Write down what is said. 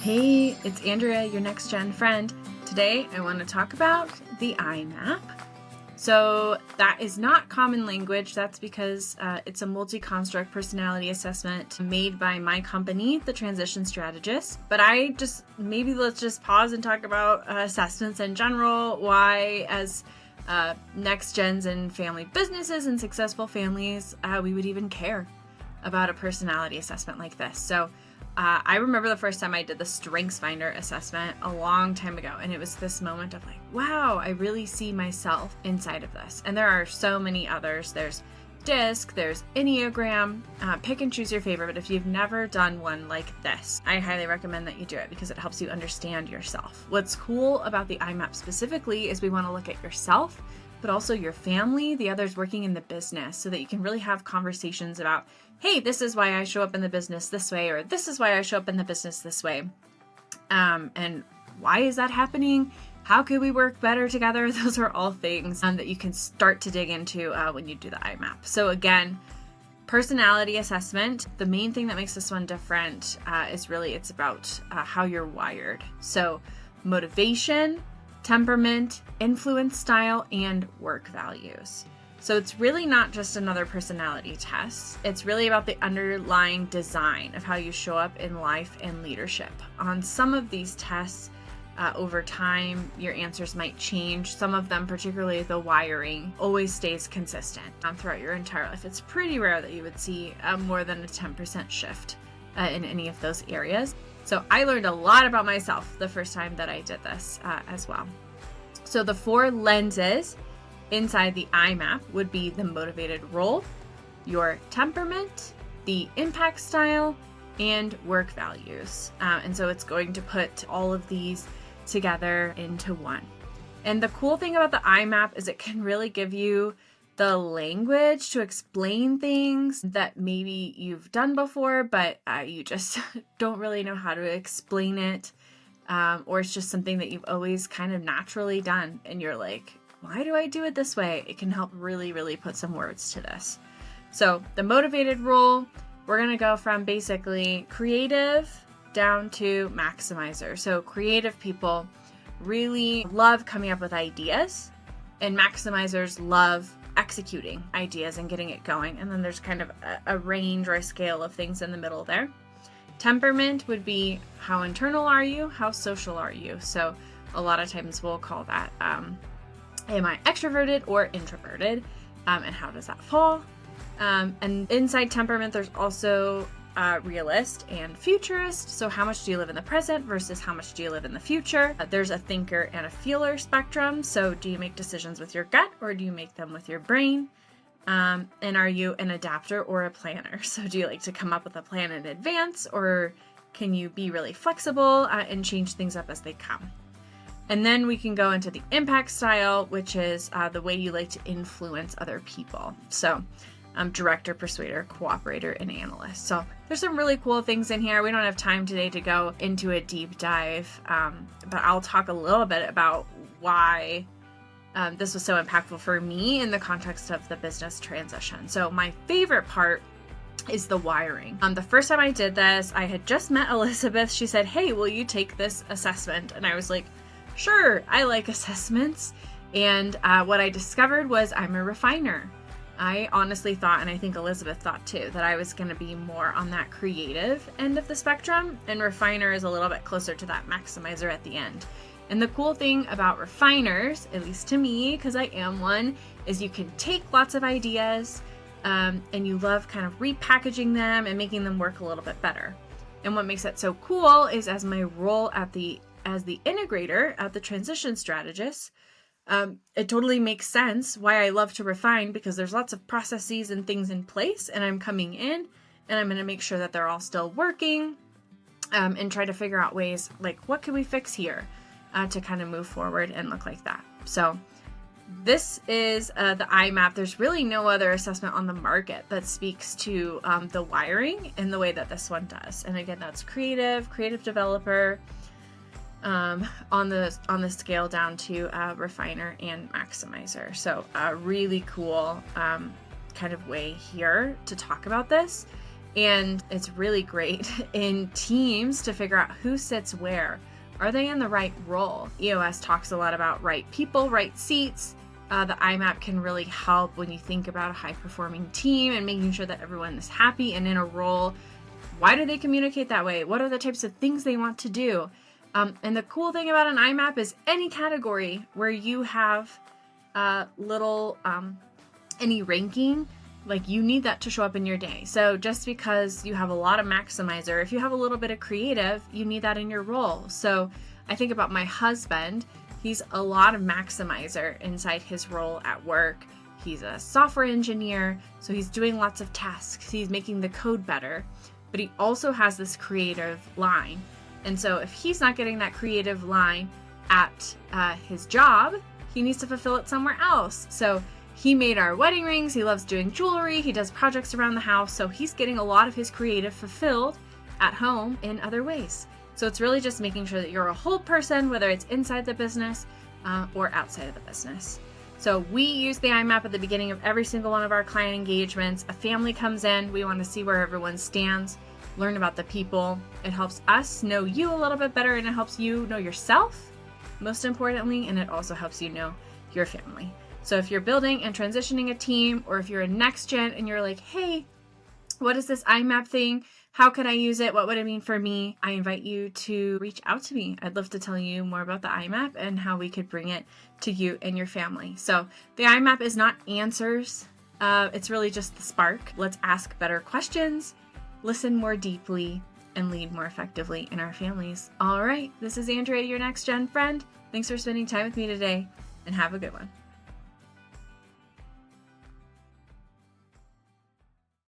Hey, it's Andrea, your next gen friend. Today I want to talk about the IMAP. So that is not common language. That's because it's a multi-construct personality assessment made by my company, the Transition Strategist. But let's just pause and talk about assessments in general. Why, as next gens and family businesses and successful families, we would even care about a personality assessment like this. So I remember the first time I did the StrengthsFinder assessment a long time ago, and it was this moment of like, wow, I really see myself inside of this. And there are so many others. There's DISC, there's Enneagram, pick and choose your favorite. But if you've never done one like this, I highly recommend that you do it because it helps you understand yourself. What's cool about the IMAP specifically is we want to look at yourself, but also your family, the others working in the business, so that you can really have conversations about, hey, this is why I show up in the business this way, or this is why I show up in the business this way. And why is that happening? How could we work better together? Those are all things that you can start to dig into when you do the IMAP. So again, personality assessment, the main thing that makes this one different is really it's about how you're wired. So motivation, temperament, influence style, and work values. So it's really not just another personality test. It's really about the underlying design of how you show up in life and leadership. On some of these tests, over time, your answers might change. Some of them, particularly the wiring, always stays consistent throughout your entire life. It's pretty rare that you would see more than a 10% shift in any of those areas. So I learned a lot about myself the first time that I did this as well. So the 4 lenses inside the IMAP would be the motivated role, your temperament, the impact style, and work values. And so it's going to put all of these together into one. And the cool thing about the IMAP is it can really give you the language to explain things that maybe you've done before, but you just don't really know how to explain it. Or it's just something that you've always kind of naturally done. And you're like, why do I do it this way? It can help really, really put some words to this. So the motivated role, we're going to go from basically creative down to maximizer. So creative people really love coming up with ideas, and maximizers love executing ideas and getting it going. And then there's kind of a range or a scale of things in the middle there. Temperament would be how internal are you? How social are you? So a lot of times we'll call that, am I extroverted or introverted? And how does that fall? And inside temperament, there's also realist and futurist. So how much do you live in the present versus how much do you live in the future? There's a thinker and a feeler spectrum. So do you make decisions with your gut or do you make them with your brain? And are you an adapter or a planner? So do you like to come up with a plan in advance, or can you be really flexible and change things up as they come? And then we can go into the impact style, which is the way you like to influence other people. So director, persuader, cooperator, and analyst. So there's some really cool things in here. We don't have time today to go into a deep dive, but I'll talk a little bit about why this was so impactful for me in the context of the business transition. So my favorite part is the wiring. The first time I did this, I had just met Elizabeth. She said, hey, will you take this assessment? And I was like, sure, I like assessments. And what I discovered was I'm a refiner. I honestly thought, and I think Elizabeth thought too, that I was going to be more on that creative end of the spectrum, and refiner is a little bit closer to that maximizer at the end. And the cool thing about refiners, at least to me, because I am one, is you can take lots of ideas and you love kind of repackaging them and making them work a little bit better. And what makes it so cool is as my role as the integrator at the Transition Strategist, it totally makes sense why I love to refine, because there's lots of processes and things in place, and I'm coming in and I'm going to make sure that they're all still working and try to figure out ways like, what can we fix here to kind of move forward and look like that. So this is the IMAP. There's really no other assessment on the market that speaks to the wiring in the way that this one does. And again, that's creative developer, on the scale down to refiner and maximizer. So a really cool kind of way here to talk about this And it's really great in teams to figure out who sits where. Are they in the right role? EOS talks a lot about right people, right seats. The IMAP can really help when you think about a high-performing team and making sure that everyone is happy and in a role. Why do they communicate that way? What are the types of things they want to do? And the cool thing about an IMAP is any category where you have any ranking, like you need that to show up in your day. So just because you have a lot of maximizer, if you have a little bit of creative, you need that in your role. So I think about my husband. He's a lot of maximizer inside his role at work. He's a software engineer, so he's doing lots of tasks. He's making the code better, but he also has this creative line. And so if he's not getting that creative line at his job, he needs to fulfill it somewhere else. So he made our wedding rings. He loves doing jewelry. He does projects around the house. So he's getting a lot of his creative fulfilled at home in other ways. So it's really just making sure that you're a whole person, whether it's inside the business or outside of the business. So we use the IMAP at the beginning of every single one of our client engagements. A family comes in. We want to see where everyone stands, learn about the people. It helps us know you a little bit better, and it helps you know yourself, most importantly, and it also helps you know your family. So if you're building and transitioning a team, or if you're a next gen and you're like, hey, what is this IMAP thing? How could I use it? What would it mean for me? I invite you to reach out to me. I'd love to tell you more about the IMAP and how we could bring it to you and your family. So the IMAP is not answers. It's really just the spark. Let's ask better questions, listen more deeply, and lead more effectively in our families. All right, this is Andrea, your next gen friend. Thanks for spending time with me today, and have a good one.